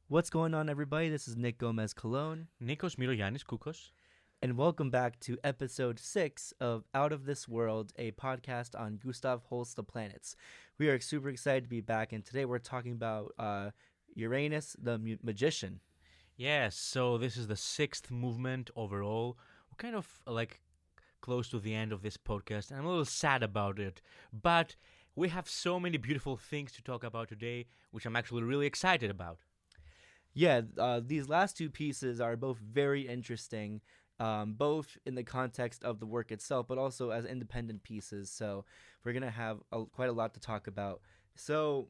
What's going on, everybody? This is Nick Gomez Cologne, Nikos, Myrogiannis, Koukos. and welcome back to episode 6 of Out of This World, a podcast on Gustav Holst, the planets. We are super excited to be back, and today we're talking about Uranus, the magician. Yes, so this is the sixth movement overall. We're kind of close to the end of this podcast, and I'm a little sad about it. But we have so many beautiful things to talk about today, which I'm actually really excited about. Yeah, these last two pieces are both very interesting, both in the context of the work itself, but also as independent pieces. So we're going to have quite a lot to talk about. So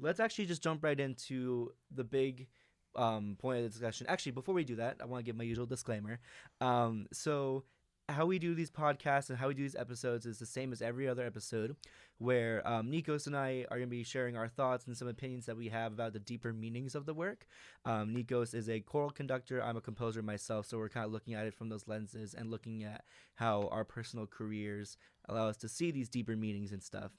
let's actually just jump right into the big point of the discussion. Actually, before we do that, I want to give my usual disclaimer. So how we do these podcasts and how we do these episodes is the same as every other episode, where Nikos and I are going to be sharing our thoughts and some opinions that we have about the deeper meanings of the work. Nikos is a choral conductor. I'm a composer myself, so we're kind of looking at it from those lenses and looking at how our personal careers allow us to see these deeper meanings and stuff.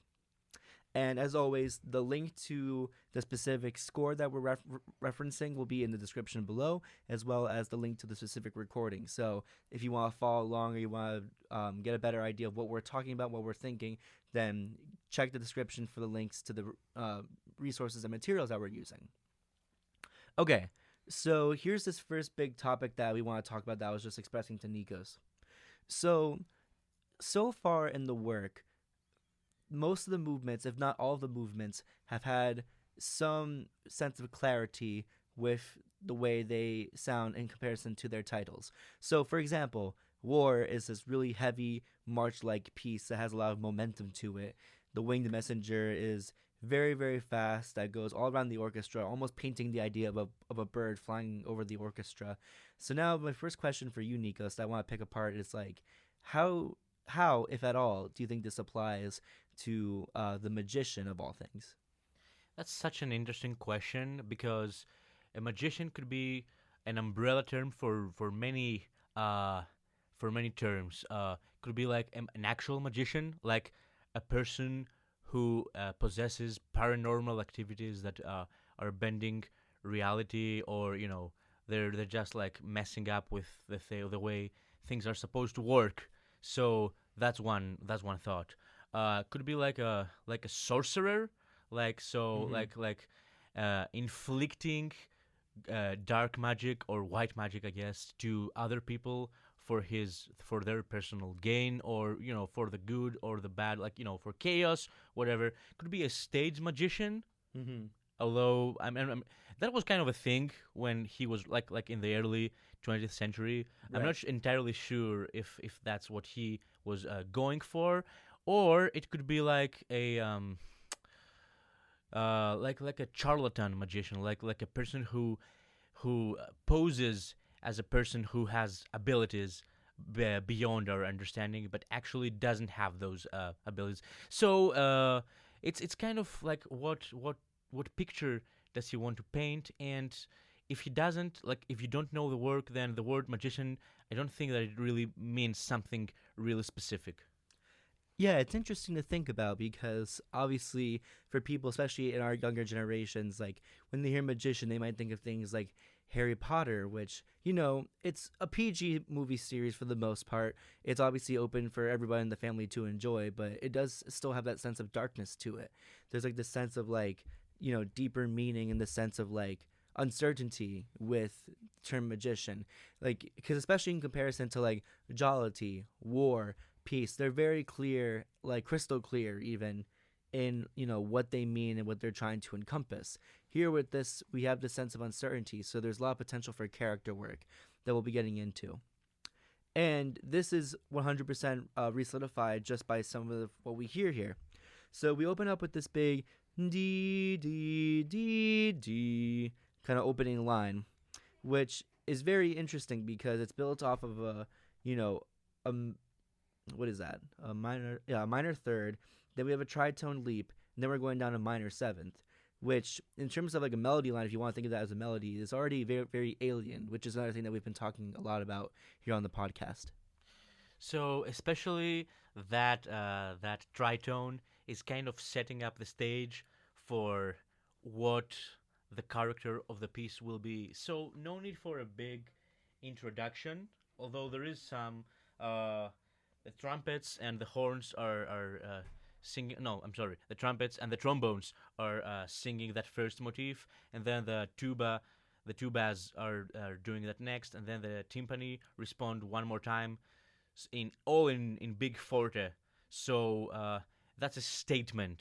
And as always, the link to the specific score that we're referencing will be in the description below, as well as the link to the specific recording. So if you want to follow along or you want to get a better idea of what we're talking about, what we're thinking, then check the description for the links to the resources and materials that we're using. Okay, so here's this first big topic that we want to talk about that I was just expressing to Nikos. So far in the work, most of the movements, if not all of the movements, have had some sense of clarity with the way they sound in comparison to their titles. So, for example, War is this really heavy march-like piece that has a lot of momentum to it. The Winged Messenger is very, very fast, that goes all around the orchestra, almost painting the idea of a bird flying over the orchestra. So now my first question for you, Nikos, that I want to pick apart is like, how, if at all, do you think this applies to the magician of all things? That's such an interesting question because a magician could be an umbrella term for many terms. Could be like an actual magician, like a person who possesses paranormal activities that are bending reality, or they're just like messing up with the way things are supposed to work. So that's one thought. Could be like a sorcerer, like so Mm-hmm. inflicting dark magic or white magic, I guess, to other people for their personal gain, or for the good or the bad, like for chaos, whatever. Could be a stage magician, Mm-hmm. although that was kind of a thing when he was like in the early 20th century. I'm Right. not entirely sure if that's what he was going for, or it could be like a like a charlatan magician, like a person who poses as a person who has abilities beyond our understanding, but actually doesn't have those abilities. So it's kind of like what picture does he want to paint, and if he doesn't, like, if you don't know the work, then the word magician, I don't think that it really means something really specific. Yeah, it's interesting to think about because obviously for people, especially in our younger generations, like when they hear magician, they might think of things like Harry Potter, which, it's a PG movie series for the most part. It's obviously open for everybody in the family to enjoy, but it does still have that sense of darkness to it. There's like this sense of like, deeper meaning in the sense of like uncertainty with the term magician. Like, because especially in comparison to like jollity, war, peace, they're very clear, like crystal clear even in what they mean and what they're trying to encompass. Here with this, we have the sense of uncertainty, so there's a lot of potential for character work that we'll be getting into. And this is 100% re-solidified just by some of what we hear here. So we open up with this big D D D D kind of opening line, which is very interesting because it's built off of you know a what is that? A minor third. Then we have a tritone leap, and then we're going down to minor seventh. Which, in terms of like a melody line, if you want to think of that as a melody, is already very, very alien. Which is another thing that we've been talking a lot about here on the podcast. So especially that tritone is kind of setting up the stage for what the character of the piece will be. So no need for a big introduction, although there is some. The trumpets and the horns are singing. No, I'm sorry. The trumpets and the trombones are singing that first motif, and then the tubas are doing that next, and then the timpani respond one more time, in big forte. So that's a statement,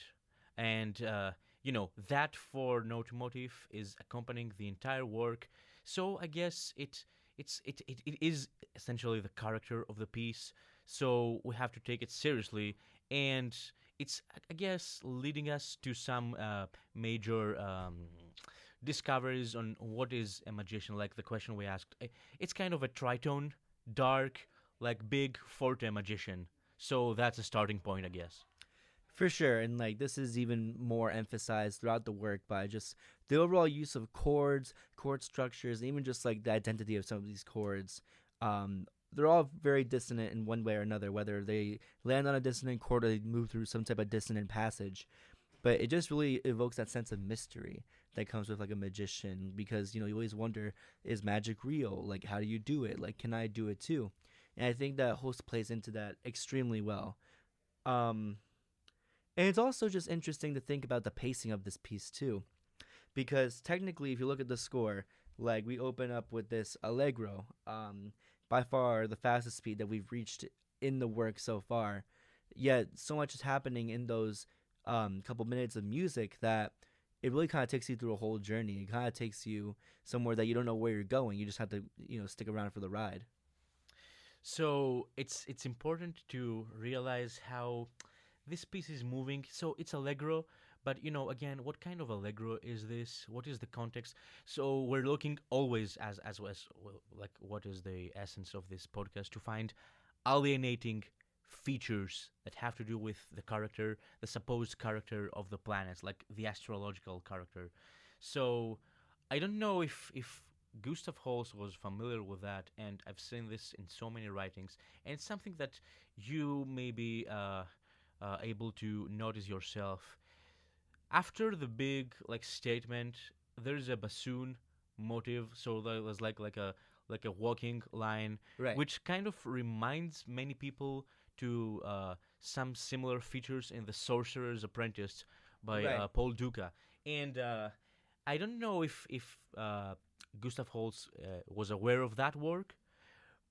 and that four note motif is accompanying the entire work. So I guess it is essentially the character of the piece. So we have to take it seriously, and it's, I guess, leading us to some major discoveries on what is a magician. Like the question we asked, it's kind of a tritone, dark, like big forte magician. So that's a starting point, I guess. For sure, and like this is even more emphasized throughout the work by just the overall use of chords, chord structures, and even just like the identity of some of these chords. They're all very dissonant in one way or another, whether they land on a dissonant chord or they move through some type of dissonant passage. But it just really evokes that sense of mystery that comes with like a magician, because you always wonder, is magic real? Like, how do you do it? Like, can I do it too? And I think that Host plays into that extremely well. Um, and it's also just interesting to think about the pacing of this piece too, because technically, if you look at the score, like we open up with this allegro, by far the fastest speed that we've reached in the work so far. Yet so much is happening in those couple minutes of music that it really kind of takes you through a whole journey. It kind of takes you somewhere that you don't know where you're going. You just have to stick around for the ride. So it's important to realize how this piece is moving. So it's allegro, but again, what kind of allegro is this? What is the context? So we're looking always, as well, like what is the essence of this podcast, to find alienating features that have to do with the character, the supposed character of the planets, like the astrological character. So I don't know if Gustav Holst was familiar with that, and I've seen this in so many writings, and it's something that you may be able to notice yourself. After the big statement, there's a bassoon motive, so there's like a walking line, Right. which kind of reminds many people to some similar features in The Sorcerer's Apprentice by Right. Paul Duca. And I don't know if Gustav Holst was aware of that work,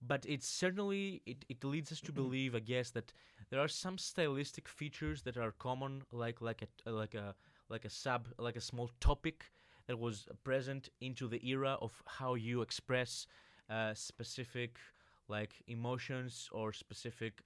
but it certainly it leads us to believe, I guess, that there are some stylistic features that are common, like a small topic that was present into the era of how you express specific emotions or specific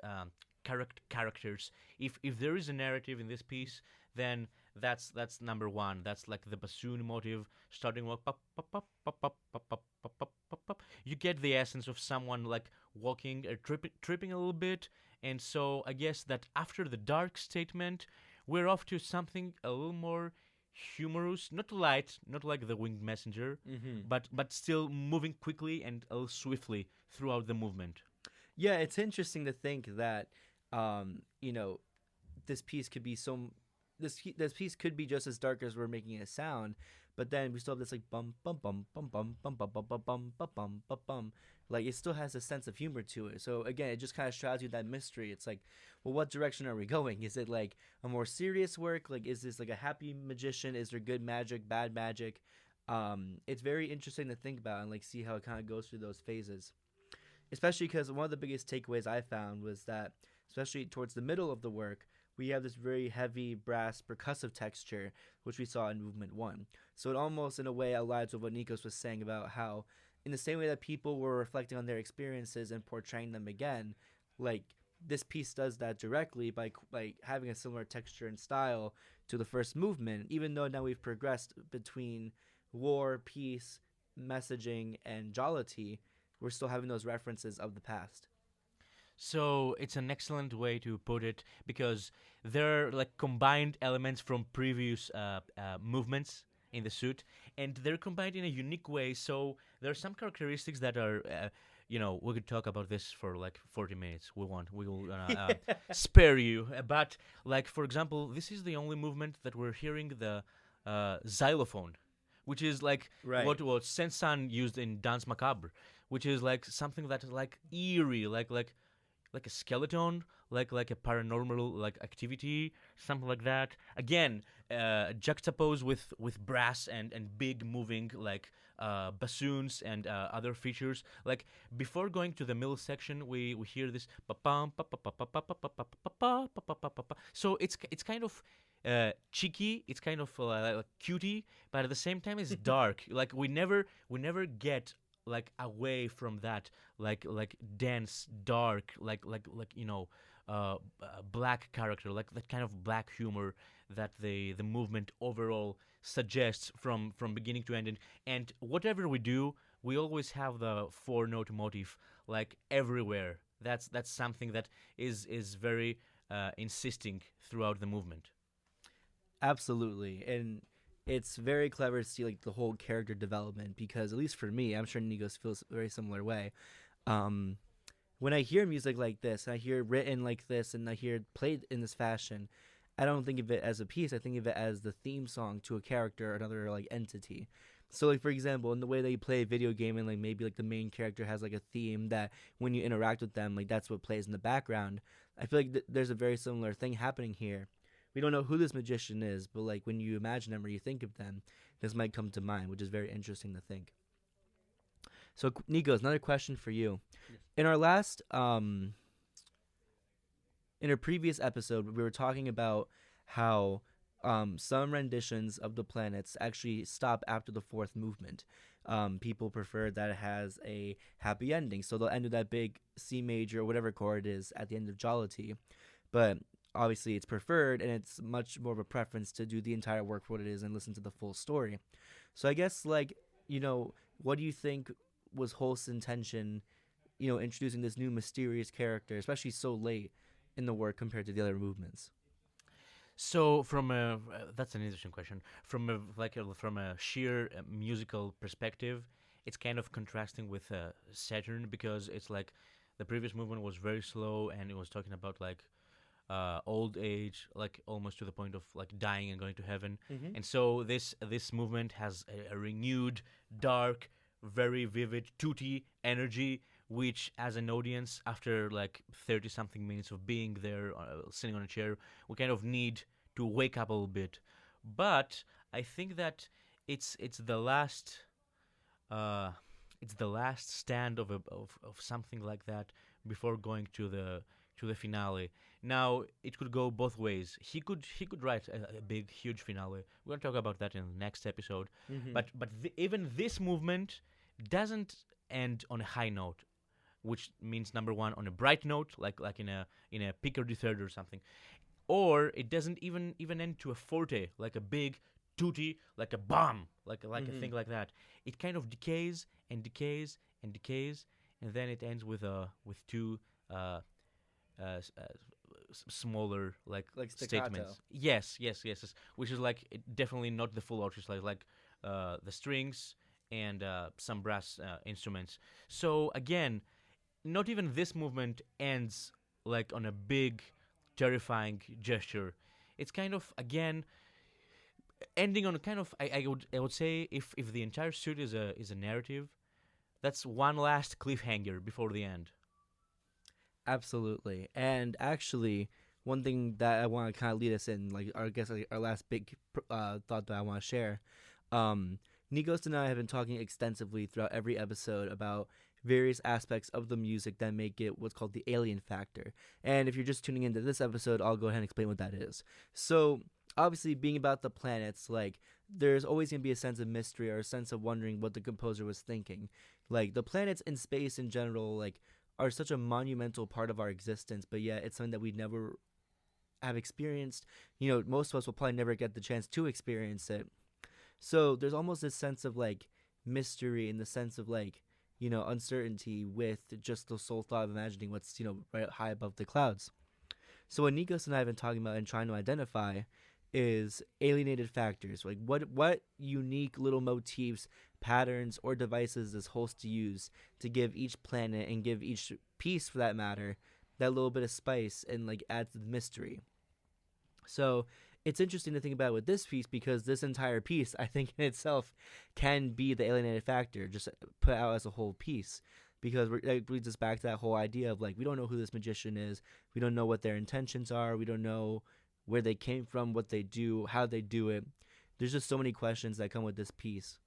characters. If there is a narrative in this piece, then that's number one. That's like the bassoon motive starting with pop pop pop pop pop pop pop pop pop pop pop. You get the essence of someone like walking or tripping a little bit, and so I guess that after the dark statement, we're off to something a little more humorous, not light, not like the winged messenger, Mm-hmm. but still moving quickly and a little swiftly throughout the movement. Yeah, it's interesting to think that, um, you know, this piece could be this piece could be just as dark as we're making it sound, but then we still have this like bum bum bum bum bum bum bum bum bum bum bum bum bum bum. Like it still has a sense of humor to it. So again, it just kind of shrouds you that mystery. It's like, well, what direction are we going? Is it like a more serious work? Like, is this like a happy magician? Is there good magic, bad magic? It's very interesting to think about and like see how it kind of goes through those phases. Especially because one of the biggest takeaways I found was that, especially towards the middle of the work, we have this very heavy brass percussive texture, which we saw in movement one. So it almost, in a way, aligns with what Nikos was saying about how, in the same way that people were reflecting on their experiences and portraying them again, like this piece does that directly by having a similar texture and style to the first movement. Even though now we've progressed between war, peace, messaging, and jollity, we're still having those references of the past. So it's an excellent way to put it because they're like combined elements from previous movements in the suit, and they're combined in a unique way. So there are some characteristics that are, we could talk about this for like 40 minutes. We will spare you. But like for example, this is the only movement that we're hearing the xylophone, which is like Right. what Saint-Saëns used in Danse Macabre, which is like something that is like eerie, like a skeleton, like a paranormal like activity, something like that. Again, juxtaposed with brass and big moving like bassoons and other features. Like before going to the middle section, we hear this pa-pam, pa-pa-pa-pa-pa-pa-pa-pa-pa-pa-pa-pa-pa. So it's kind of cheeky, it's kind of like cutie, but at the same time it's dark. Like we never get like away from that like dense dark like black character, like that kind of black humor that the movement overall suggests from beginning to end. And whatever we do, we always have the four note motif like everywhere. That's something that is very insisting throughout the movement. Absolutely. And it's very clever to see like the whole character development because at least for me, I'm sure Nikos feels a very similar way. Um, when I hear music like this, and I hear it written like this, and I hear it played in this fashion, I don't think of it as a piece. I think of it as the theme song to a character or another like entity. So like for example, in the way they play a video game and like maybe like the main character has like a theme that when you interact with them, like that's what plays in the background. I feel like there's a very similar thing happening here. We don't know who this magician is, but like when you imagine them or you think of them, this might come to mind, which is very interesting to think. So Nikos, another question for you. Yes. In our last in a previous episode, we were talking about how some renditions of the planets actually stop after the fourth movement. People prefer that it has a happy ending, so they'll end with that big C major or whatever chord it is at the end of Jollity. But obviously, it's preferred, and it's much more of a preference to do the entire work for what it is and listen to the full story. So I guess, like, what do you think was Holst's intention, introducing this new mysterious character, especially so late in the work compared to the other movements? So from a that's an interesting question. From a sheer musical perspective, it's kind of contrasting with Saturn, because it's like the previous movement was very slow and it was talking about like old age, like almost to the point of like dying and going to heaven. Mm-hmm. And so this movement has a renewed, dark, very vivid, tutti energy, which as an audience, after like 30 something minutes of being there sitting on a chair, we kind of need to wake up a little bit. But I think that it's the last stand of something like that before going to the finale. Now it could go both ways. He could write a big huge finale. We're gonna talk about that in the next episode. Mm-hmm. But even this movement doesn't end on a high note, which means number one on a bright note, like in a Picardy third or something, or it doesn't even end to a forte, like a big tutti, like a bomb, like a thing like that. It kind of decays and decays and decays, and then it ends with two smaller Like staccato. statements. Yes, which is like definitely not the full orchestra, like the strings and some brass instruments. So again, not even this movement ends like on a big, terrifying gesture. It's kind of again ending on a kind of I would say if the entire suit is a narrative, that's one last cliffhanger before the end. Absolutely. And actually, one thing that I want to kind of lead us in, like, I guess like, our last big thought that I want to share. Nikos and I have been talking extensively throughout every episode about various aspects of the music that make it what's called the alien factor. And if you're just tuning into this episode, I'll go ahead and explain what that is. So, obviously, being about the planets, like, there's always going to be a sense of mystery or a sense of wondering what the composer was thinking. Like, the planets and space in general, like, are such a monumental part of our existence, but yet it's something that we never have experienced. Most of us will probably never get the chance to experience it. So there's almost this sense of like mystery and the sense of like, uncertainty with just the sole thought of imagining what's, right high above the clouds. So what Nikos and I have been talking about and trying to identify is alienated factors. Like what unique little motifs, patterns, or devices does Holst use to give each planet and give each piece, for that matter, that little bit of spice and like add to the mystery. So it's interesting to think about with this piece because this entire piece, I think in itself, can be the alienated factor, just put out as a whole piece. Because it leads us back to that whole idea of like, we don't know who this magician is, we don't know what their intentions are, we don't know where they came from, what they do, how they do it. There's just so many questions that come with this piece.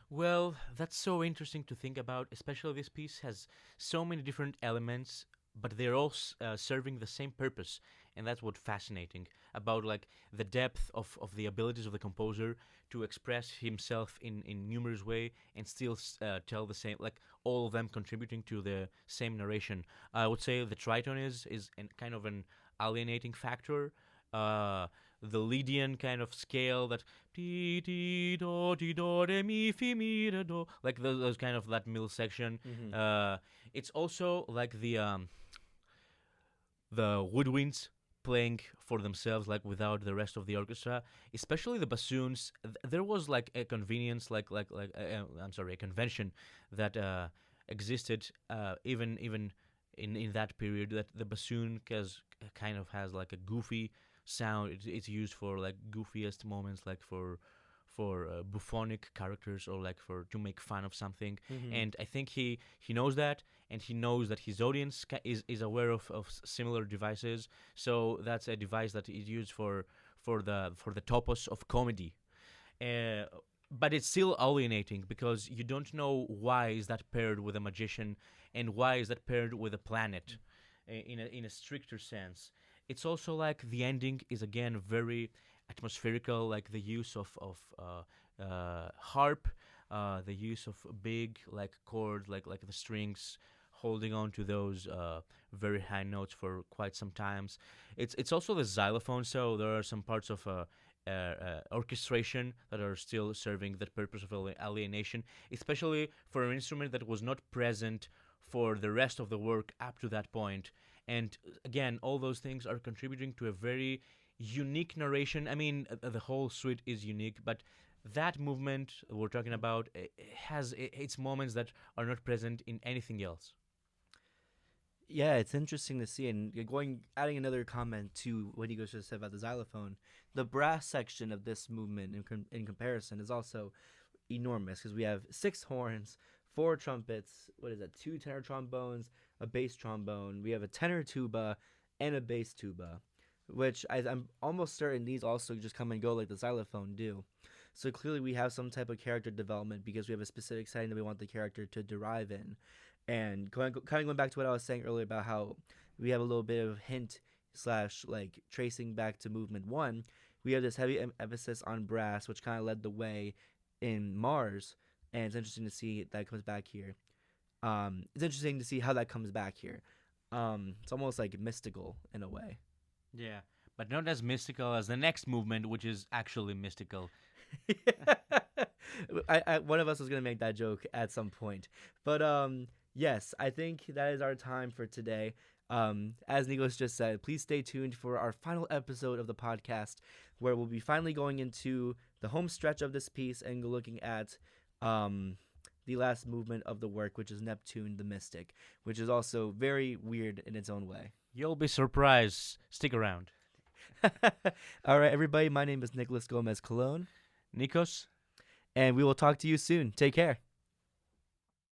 Well, that's so interesting to think about, especially this piece has so many different elements, but they're all serving the same purpose. And that's what's fascinating about like the depth of the abilities of the composer to express himself in numerous way and still tell the same, like all of them contributing to the same narration. I would say the triton is kind of an alienating factor. The Lydian kind of scale that ti ti do ti do re mi fi mi re do, like those kind of that middle section. It's also like the woodwinds playing for themselves, like without the rest of the orchestra, especially the bassoons. There was like a convenience, a convention that existed even in that period, that the bassoon kind of has like a goofy sound. It's used for like goofiest moments, like for buffonic characters, or like for to make fun of something. And I think he knows that, and he knows that his audience is aware of similar devices. So that's a device that is used for the topos of comedy. But it's still alienating because you don't know why is that paired with a magician and why is that paired with a planet in a stricter sense. It's also like the ending is again very atmospherical, like the use of harp, the use of big like chords, like the strings holding on to those very high notes for quite some times. It's also the xylophone, so there are some parts of orchestration that are still serving that purpose of alienation, especially for an instrument that was not present for the rest of the work up to that point. And again, all those things are contributing to a very unique narration. I mean, the whole suite is unique, but that movement we're talking about has its moments that are not present in anything else. Yeah, it's interesting to see. And adding another comment to what Nikos just said about the xylophone, the brass section of this movement in comparison is also enormous because we have 6 horns, 4 trumpets, 2 tenor trombones, a bass trombone. We have a tenor tuba and a bass tuba, which I'm almost certain these also just come and go like the xylophone do. So clearly we have some type of character development because we have a specific setting that we want the character to derive in. And kind of going back to what I was saying earlier about how we have a little bit of hint / like tracing back to movement 1, we have this heavy emphasis on brass, which kind of led the way in Mars. And it's interesting to see that comes back here. It's interesting to see how that comes back here. It's almost like mystical in a way. Yeah, but not as mystical as the next movement, which is actually mystical. One of us was gonna make that joke at some point, but yes, I think that is our time for today. As Nikos just said, please stay tuned for our final episode of the podcast, where we'll be finally going into the home stretch of this piece and looking at the last movement of the work, which is Neptune the Mystic, which is also very weird in its own way. You'll be surprised. Stick around. All right, everybody. My name is Nicholas Gomez Colon. Nikos? And we will talk to you soon. Take care.